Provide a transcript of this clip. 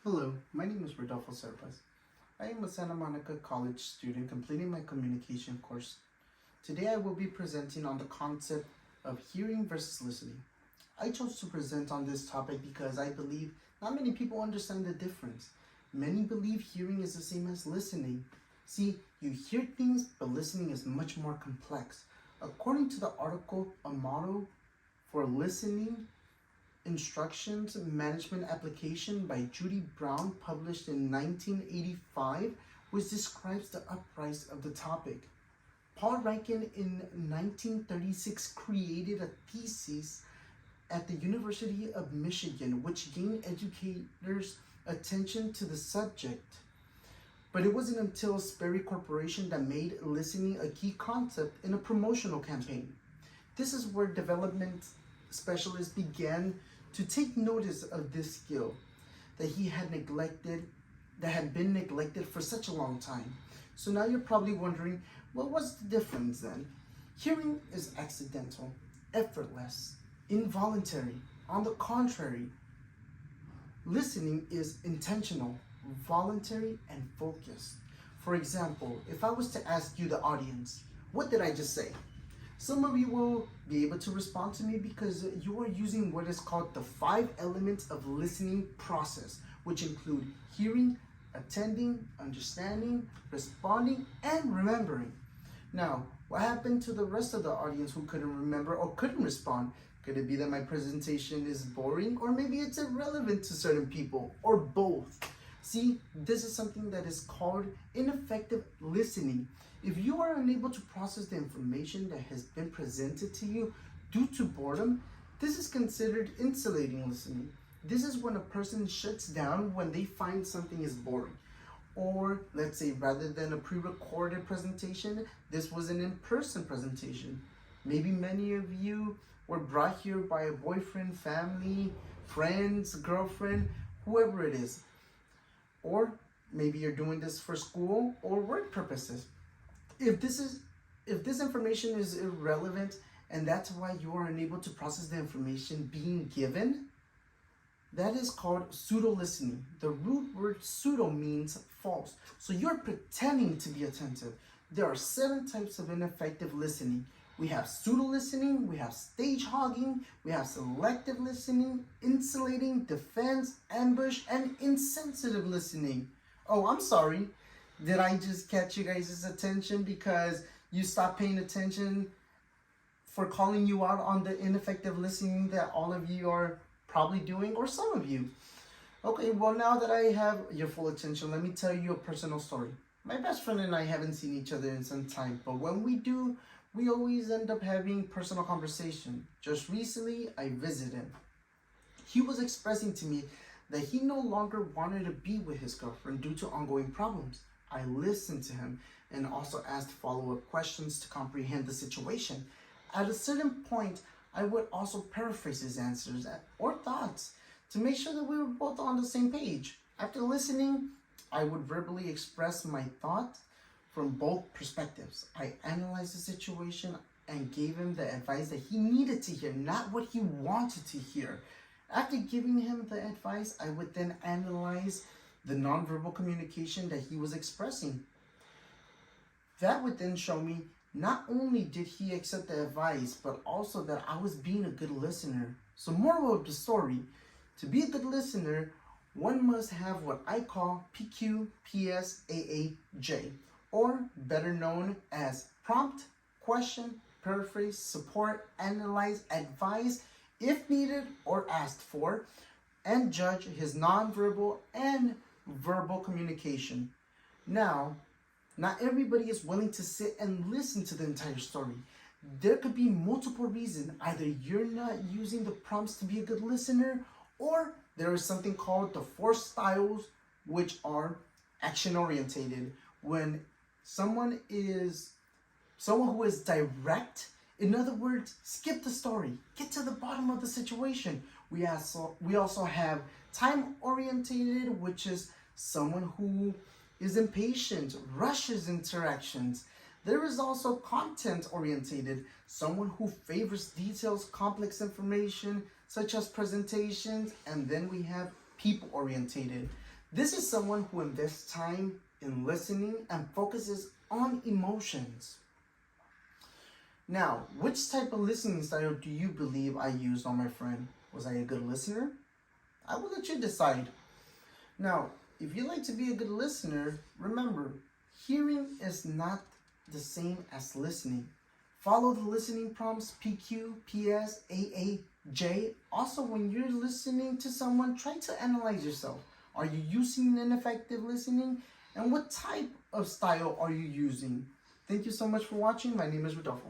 Hello, my name is Rodolfo Serpas. I am a Santa Monica College student completing my communication course. Today I will be presenting on the concept of hearing versus listening. I chose to present on this topic because I believe not many people understand the difference. Many believe hearing is the same as listening. See, you hear things, but listening is much more complex. According to the article, A Model for Listening Instructions Management Application by Judy Brown, published in 1985, which describes the uprise of the topic. Paul Rankin in 1936 created a thesis at the University of Michigan which gained educators' attention to the subject. But it wasn't until Sperry Corporation that made listening a key concept in a promotional campaign. This is where development specialists began to take notice of this skill that had been neglected for such a long time. So now you're probably wondering, well, what's the difference then? Hearing is accidental, effortless, involuntary. On the contrary, listening is intentional, voluntary, and focused. For example, if I was to ask you, the audience, what did I just say? Some of you will be able to respond to me because you are using what is called the 5 elements of listening process, which include hearing, attending, understanding, responding, and remembering. Now, what happened to the rest of the audience who couldn't remember or couldn't respond? Could it be that my presentation is boring, or maybe it's irrelevant to certain people, or both? See, this is something that is called ineffective listening. If you are unable to process the information that has been presented to you due to boredom, this is considered insulating listening. This is when a person shuts down when they find something is boring. Or let's say, rather than a pre-recorded presentation, this was an in-person presentation. Maybe many of you were brought here by a boyfriend, family, friends, girlfriend, whoever it is. Or maybe you're doing this for school or work purposes. If this information is irrelevant and that's why you are unable to process the information being given, that is called pseudo-listening. The root word pseudo means false. So you're pretending to be attentive. There are 7 types of ineffective listening. We have pseudo-listening, we have stage hogging, we have selective listening, insulating, defense, ambush, and insensitive listening. Oh, I'm sorry. Did I just catch you guys' attention because you stopped paying attention for calling you out on the ineffective listening that all of you are probably doing, or some of you? Okay, well, now that I have your full attention, let me tell you a personal story. My best friend and I haven't seen each other in some time, but when we do, we always end up having personal conversation. Just recently, I visited him. He was expressing to me that he no longer wanted to be with his girlfriend due to ongoing problems. I listened to him and also asked follow-up questions to comprehend the situation. At a certain point, I would also paraphrase his answers or thoughts to make sure that we were both on the same page. After listening, I would verbally express my thought from both perspectives. I analyzed the situation and gave him the advice that he needed to hear, not what he wanted to hear. After giving him the advice, I would then analyze the nonverbal communication that he was expressing. That would then show me not only did he accept the advice, but also that I was being a good listener. So moral of the story, to be a good listener, one must have what I call PQPSAAJ, or better known as prompt, question, paraphrase, support, analyze, advise, if needed or asked for, and judge his nonverbal and verbal communication. Now, not everybody is willing to sit and listen to the entire story. There could be multiple reasons. Either you're not using the prompts to be a good listener, or there is something called the 4 styles, which are action-orientated. When someone who is direct, in other words, skip the story, get to the bottom of the situation. We also have time-orientated, which is someone who is impatient, rushes interactions. There is also content-orientated, someone who favors details, complex information, such as presentations, and then we have people-orientated. This is someone who invests time in listening and focuses on emotions. Now, which type of listening style do you believe I used on my friend? Was I a good listener? I will let you decide. Now, if you like to be a good listener, remember, hearing is not the same as listening. Follow the listening prompts PQ, PS, AA, J. Also, when you're listening to someone, try to analyze yourself. Are you using ineffective listening? And what type of style are you using? Thank you so much for watching. My name is Rodolfo.